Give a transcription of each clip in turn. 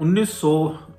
1900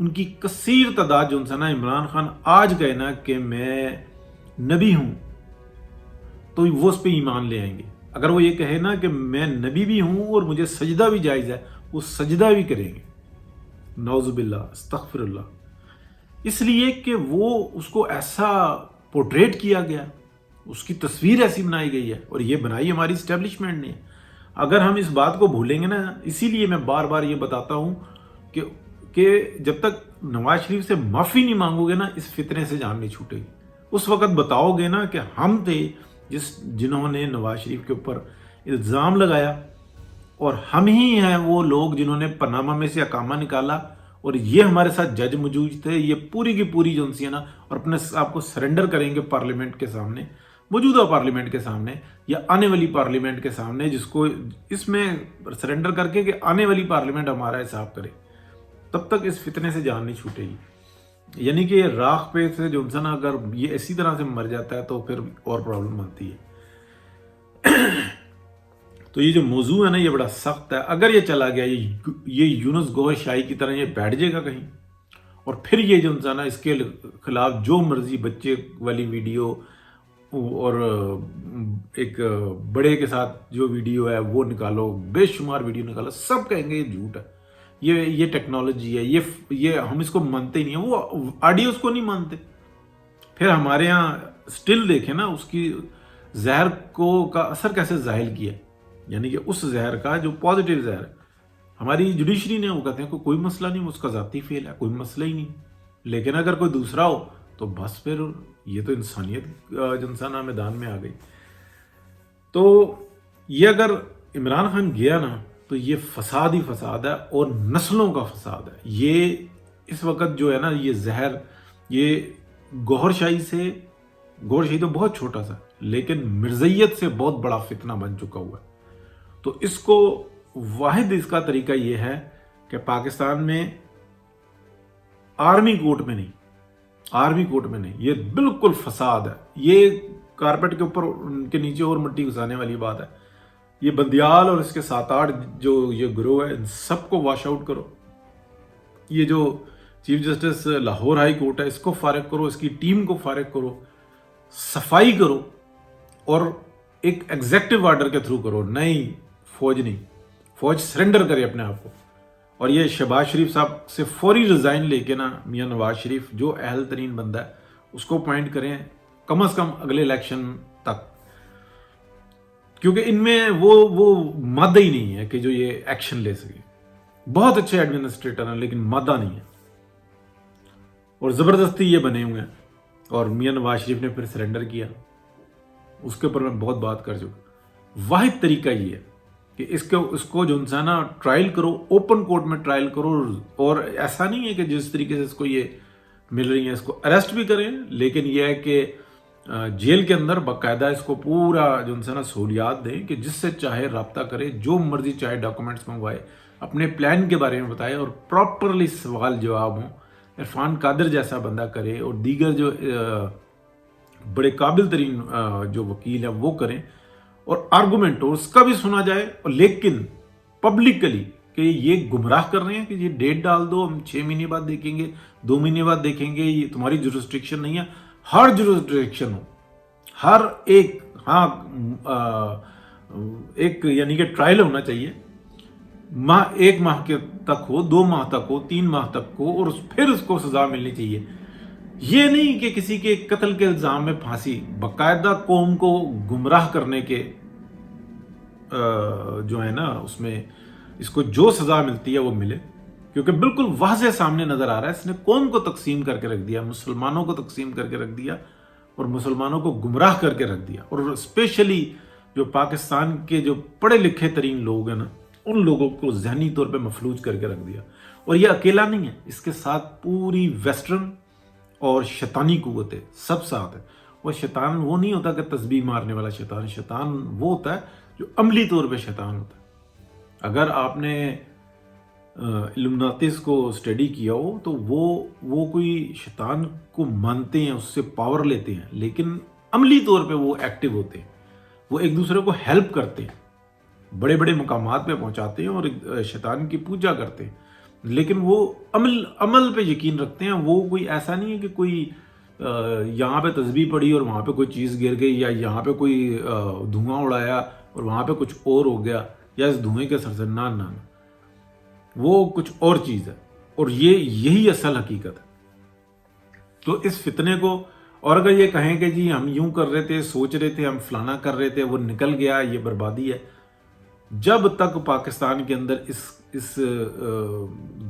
ان کی کثیر تعداد جو نا عمران خان آج کہے نا کہ میں نبی ہوں تو وہ اس پہ ایمان لے آئیں گے. اگر وہ یہ کہے نا کہ میں نبی بھی ہوں اور مجھے سجدہ بھی جائز ہے، وہ سجدہ بھی کریں گے. نعوذ باللہ، استغفر اللہ. اس لیے کہ وہ اس کو ایسا پورٹریٹ کیا گیا، اس کی تصویر ایسی بنائی گئی ہے، اور یہ بنائی ہماری اسٹیبلشمنٹ نے. اگر ہم اس بات کو بھولیں گے نا، اسی لیے میں بار بار یہ بتاتا ہوں کہ جب تک نواز شریف سے معافی نہیں مانگو گے نا، اس فتنے سے جان نہیں چھوٹے گی. اس وقت بتاؤ گے نا کہ ہم تھے جنہوں نے نواز شریف کے اوپر الزام لگایا، اور ہم ہی ہیں وہ لوگ جنہوں نے پاناما میں سے اقامہ نکالا، اور یہ ہمارے ساتھ جج موجود تھے. یہ پوری کی پوری ایجنسیاں نا، اور اپنے آپ کو سرنڈر کریں گے پارلیمنٹ کے سامنے، موجودہ پارلیمنٹ کے سامنے یا آنے والی پارلیمنٹ کے سامنے، جس کو اس میں سرنڈر کر کے کہ آنے والی پارلیمنٹ ہمارا حساب کرے. تب تک اس فتنے سے جان نہیں چھوٹے گی. یعنی کہ راکھ پہ سے جو انسان اگر یہ اسی طرح سے مر جاتا ہے تو پھر اور پرابلم بنتی ہے. تو یہ جو موضوع ہے نا، یہ بڑا سخت ہے. اگر یہ چلا گیا، یہ یونس گوہر شاہی کی طرح یہ بیٹھ جائے گا کہیں، اور پھر یہ جو انسان ہے اس کے خلاف جو مرضی بچے والی ویڈیو اور ایک بڑے کے ساتھ جو ویڈیو ہے وہ نکالو، بے شمار ویڈیو نکالو، سب کہیں گے یہ جھوٹ ہے، یہ ٹیکنالوجی ہے، یہ ہم اس کو مانتے ہی نہیں ہیں. وہ آڈیوز کو نہیں مانتے. پھر ہمارے ہاں سٹل دیکھیں نا، اس کی زہر کا اثر کیسے ظاہر کیا، یعنی کہ اس زہر کا جو پازیٹیو زہر ہے، ہماری جوڈیشری نے وہ کہتے ہیں کوئی مسئلہ نہیں، اس کا ذاتی فیل ہے، کوئی مسئلہ ہی نہیں. لیکن اگر کوئی دوسرا ہو تو بس پھر یہ تو انسانیت جنسانہ میدان میں آ گئی. تو یہ اگر عمران خان گیا نا تو یہ فساد ہی فساد ہے، اور نسلوں کا فساد ہے. یہ اس وقت جو ہے نا یہ زہر، یہ گوہر شاہی تو بہت چھوٹا سا، لیکن مرزیت سے بہت بڑا فتنہ بن چکا ہوا ہے. تو اس کو واحد اس کا طریقہ یہ ہے کہ پاکستان میں آرمی کورٹ میں نہیں، یہ بالکل فساد ہے. یہ کارپیٹ کے اوپر ان کے نیچے اور مٹی گھسانے والی بات ہے. یہ بندیال اور اس کے 7-8 جو یہ گروہ ہے، ان سب کو واش آؤٹ کرو. یہ جو chief justice Lahore high court ہے، اس کو فارغ کرو، اس کی ٹیم کو فارغ کرو، صفائی کرو، اور ایک ایگزیکٹو آرڈر کے تھرو کرو. فوج سرنڈر کرے اپنے آپ کو. اور یہ شہباز شریف صاحب سے فوری ریزائن لے کے نا، میاں نواز شریف جو اہل ترین بندہ ہے اس کو اپوائنٹ کریں، کم از کم اگلے الیکشن تک. کیونکہ ان میں وہ مادہ ہی نہیں ہے کہ جو یہ ایکشن لے سکے. بہت اچھے ایڈمنسٹریٹر ہیں لیکن مادہ نہیں ہے، اور زبردستی یہ بنے ہوئے ہیں. اور میاں نواز شریف نے پھر سرنڈر کیا. اس کے اوپر میں بہت بات کر چکا. واحد طریقہ یہ ہے کہ اس کو جو انسان ٹرائل کرو، اوپن کورٹ میں ٹرائل کرو. اور ایسا نہیں ہے کہ جس طریقے سے اس کو یہ مل رہی ہیں اس کو اریسٹ بھی کریں، لیکن یہ ہے کہ جیل کے اندر باقاعدہ اس کو پورا جو انسان سہولیات دیں کہ جس سے چاہے رابطہ کرے، جو مرضی چاہے ڈاکومنٹس منگوائے، اپنے پلان کے بارے میں بتائے، اور پراپرلی سوال جواب ہوں. عرفان قادر جیسا بندہ کرے، اور دیگر جو بڑے قابل ترین جو وکیل ہیں وہ کریں، اور آرگومنٹ اور اس کا بھی سنا جائے. اور لیکن پبلکلی کہ یہ گمراہ کر رہے ہیں کہ یہ ڈیٹ ڈال دو، ہم 6 مہینے بعد دیکھیں گے، 2 مہینے بعد دیکھیں گے، یہ تمہاری جورسڈکشن نہیں ہے. ہر جورسڈکشن ہو، ہر ایک، ہاں ایک یعنی کہ ٹرائل ہونا چاہیے. 1 ماہ کے تک ہو، 2 ماہ تک ہو، 3 ماہ تک ہو، اور پھر اس کو سزا ملنی چاہیے. یہ نہیں کہ کسی کے قتل کے الزام میں پھانسی. باقاعدہ قوم کو گمراہ کرنے کے جو ہے نا اس میں اس کو جو سزا ملتی ہے وہ ملے. کیونکہ بالکل واضح سامنے نظر آ رہا ہے اس نے قوم کو تقسیم کر کے رکھ دیا، مسلمانوں کو تقسیم کر کے رکھ دیا، اور مسلمانوں کو گمراہ کر کے رکھ دیا. اور اسپیشلی جو پاکستان کے جو پڑھے لکھے ترین لوگ ہیں نا، ان لوگوں کو ذہنی طور پہ مفلوج کر کے رکھ دیا. اور یہ اکیلا نہیں ہے، اس کے ساتھ پوری ویسٹرن اور شیطانی قوت ہے، سب ساتھ ہے. وہ شیطان وہ نہیں ہوتا کہ تسبیح مارنے والا شیطان. شیطان وہ ہوتا ہے جو عملی طور پہ شیطان ہوتا ہے. اگر آپ نے الومناتس کو اسٹڈی کیا ہو تو وہ کوئی شیطان کو مانتے ہیں، اس سے پاور لیتے ہیں، لیکن عملی طور پہ وہ ایکٹیو ہوتے ہیں. وہ ایک دوسرے کو ہیلپ کرتے ہیں، بڑے بڑے مقامات پہ پہنچاتے ہیں، اور شیطان کی پوجا کرتے ہیں. لیکن وہ عمل پہ یقین رکھتے ہیں. وہ کوئی ایسا نہیں ہے کہ کوئی یہاں پہ تسبیح پڑھی اور وہاں پہ کوئی چیز گر گئی، یا یہاں پہ کوئی دھواں اڑایا اور وہاں پہ کچھ اور ہو گیا، یا اس دھوئیں کے اثر سے نہ، وہ کچھ اور چیز ہے، اور یہی اصل حقیقت ہے. تو اس فتنے کو، اور اگر یہ کہیں کہ جی ہم یوں کر رہے تھے، سوچ رہے تھے، ہم فلانا کر رہے تھے، وہ نکل گیا، یہ بربادی ہے. جب تک پاکستان کے اندر اس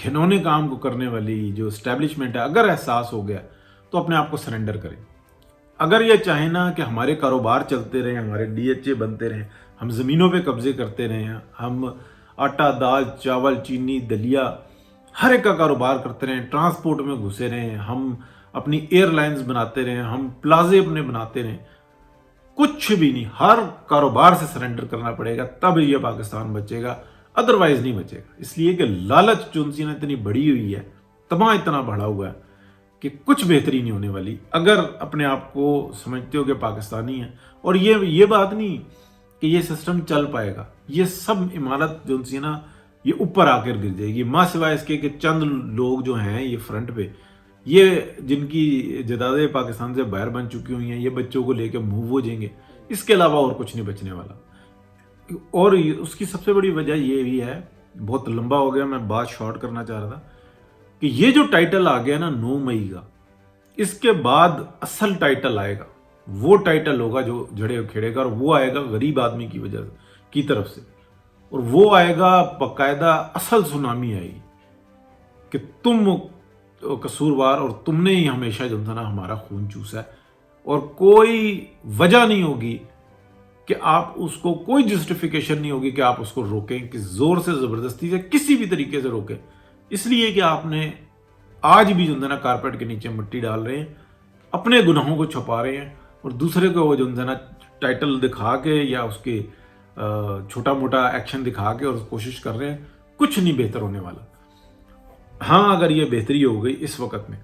گھنونے کام کو کرنے والی جو اسٹیبلشمنٹ ہے اگر احساس ہو گیا تو اپنے آپ کو سرنڈر کریں. اگر یہ چاہیں نا کہ ہمارے کاروبار چلتے رہیں، ہمارے ڈی ایچ اے بنتے رہیں، ہم زمینوں پہ قبضے کرتے رہیں، ہم آٹا، دال، چاول، چینی، دلیا ہر ایک کا کاروبار کرتے رہیں، ٹرانسپورٹ میں گھسے رہیں، ہم اپنی ایئر لائنز بناتے رہیں، ہم پلازے اپنے بناتے رہیں، کچھ بھی نہیں، ہر کاروبار سے سرنڈر کرنا پڑے گا، تب یہ پاکستان بچے گا، ادروائز نہیں بچے گا. اس لیے کہ لالچ جو انسی نے اتنی بڑی ہوئی ہے، طمع اتنا بڑھا ہوا ہے کہ کچھ بہتری نہیں ہونے والی اگر اپنے آپ کو سمجھتے ہو کہ پاکستانی ہیں. اور یہ بات نہیں کہ یہ سسٹم چل پائے گا، یہ سب عمارت جو انسی نا یہ اوپر آ کر گر جائے گی، ماں سوائے اس کے کہ چند لوگ جو ہیں یہ فرنٹ پہ، یہ جن کی جدادیں پاکستان سے باہر بن چکی ہوئی ہیں، یہ بچوں کو لے کے موو ہو جائیں گے. اس کے علاوہ اور کچھ نہیں بچنے والا. اور اس کی سب سے بڑی وجہ یہ بھی ہے، بہت لمبا ہو گیا، میں بات شارٹ کرنا چاہ رہا تھا، کہ یہ جو ٹائٹل آ گیا نا 9 مئی کا، اس کے بعد اصل ٹائٹل آئے گا. وہ ٹائٹل ہوگا جو جڑے کھیڑے گا، اور وہ آئے گا غریب آدمی کی وجہ کی طرف سے، اور وہ آئے گا باقاعدہ اصل سونامی آئے گی کہ تم قصوروار اور تم نے ہی ہمیشہ جو تھا نا ہمارا خون چوسا ہے، اور کوئی وجہ نہیں ہوگی کہ آپ اس کو، کوئی جسٹیفیکیشن نہیں ہوگی کہ آپ اس کو روکیں، کہ زور سے، زبردستی سے، کسی بھی طریقے سے روکیں. اس لیے کہ آپ نے آج بھی جو نا کارپیٹ کے نیچے مٹی ڈال رہے ہیں، اپنے گناہوں کو چھپا رہے ہیں، اور دوسرے کو وہ جو نا ٹائٹل دکھا کے یا اس کے چھوٹا موٹا ایکشن دکھا کے اور کوشش کر رہے ہیں. کچھ نہیں بہتر ہونے والا. ہاں اگر یہ بہتری ہو گئی اس وقت میں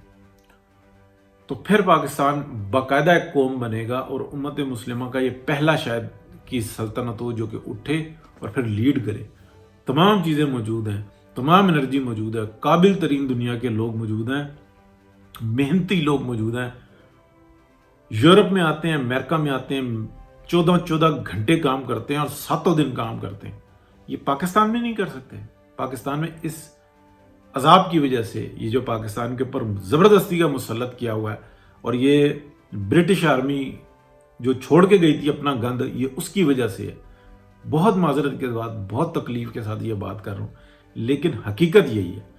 تو پھر پاکستان باقاعدہ ایک قوم بنے گا، اور امت مسلمہ کا یہ پہلا شاید کی سلطنت ہو جو کہ اٹھے اور پھر لیڈ کرے. تمام چیزیں موجود ہیں، تمام انرجی موجود ہے، قابل ترین دنیا کے لوگ موجود ہیں، محنتی لوگ موجود ہیں. یورپ میں آتے ہیں، امریکہ میں آتے ہیں، 14 گھنٹے کام کرتے ہیں اور 7 دن کام کرتے ہیں. یہ پاکستان میں نہیں کر سکتے. پاکستان میں اس عذاب کی وجہ سے، یہ جو پاکستان کے اوپر زبردستی کا مسلط کیا ہوا ہے، اور یہ برٹش آرمی جو چھوڑ کے گئی تھی اپنا گند، یہ اس کی وجہ سے ہے. بہت معذرت کے بعد، بہت تکلیف کے ساتھ یہ بات کر رہا ہوں، لیکن حقیقت یہی ہے.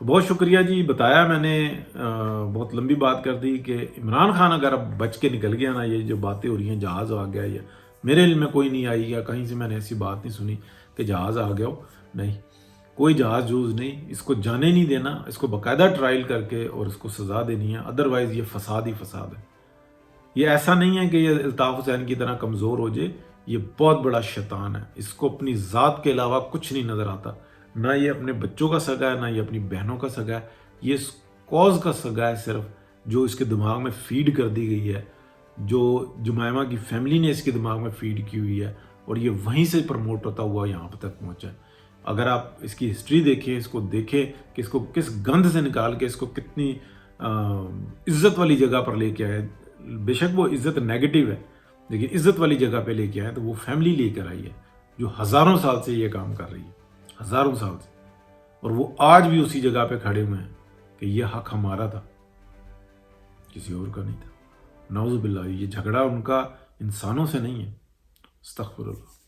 بہت شکریہ جی. بتایا میں نے، بہت لمبی بات کر دی کہ عمران خان اگر اب بچ کے نکل گیا نا، یہ جو باتیں ہو رہی ہیں جہاز آ گیا، یہ میرے علم میں کوئی نہیں آئی، یا کہیں سے میں نے ایسی بات نہیں سنی کہ جہاز آ گیا ہو. نہیں، کوئی جہاز جوز نہیں، اس کو جانے نہیں دینا، اس کو باقاعدہ ٹرائل کر کے اور اس کو سزا دینی ہے. ادروائز یہ فساد ہی فساد ہے. یہ ایسا نہیں ہے کہ یہ الطاف حسین کی طرح کمزور ہو جائے، یہ بہت بڑا شیطان ہے. اس کو اپنی ذات کے علاوہ کچھ نہیں نظر آتا. نہ یہ اپنے بچوں کا سگا ہے، نہ یہ اپنی بہنوں کا سگا ہے. یہ اس کوز کا سگا ہے صرف، جو اس کے دماغ میں فیڈ کر دی گئی ہے، جو جمائمہ کی فیملی نے اس کے دماغ میں فیڈ کی ہوئی ہے، اور یہ وہیں سے پروموٹ ہوتا ہوا یہاں تک پہنچا ہے. اگر آپ اس کی ہسٹری دیکھیں، اس کو دیکھیں کہ اس کو کس گند سے نکال کے اس کو کتنی عزت والی جگہ پر لے کے آئے. بے شک وہ عزت نیگیٹو ہے، لیکن عزت والی جگہ پہ لے کے آئے تو وہ فیملی لے کر آئی ہے جو ہزاروں سال سے یہ کام کر رہی ہے، ہزاروں سال سے. اور وہ آج بھی اسی جگہ پہ کھڑے ہوئے ہیں کہ یہ حق ہمارا تھا، کسی اور کا نہیں تھا. نعوذ باللہ. یہ جھگڑا ان کا انسانوں سے نہیں ہے. استغفر اللہ.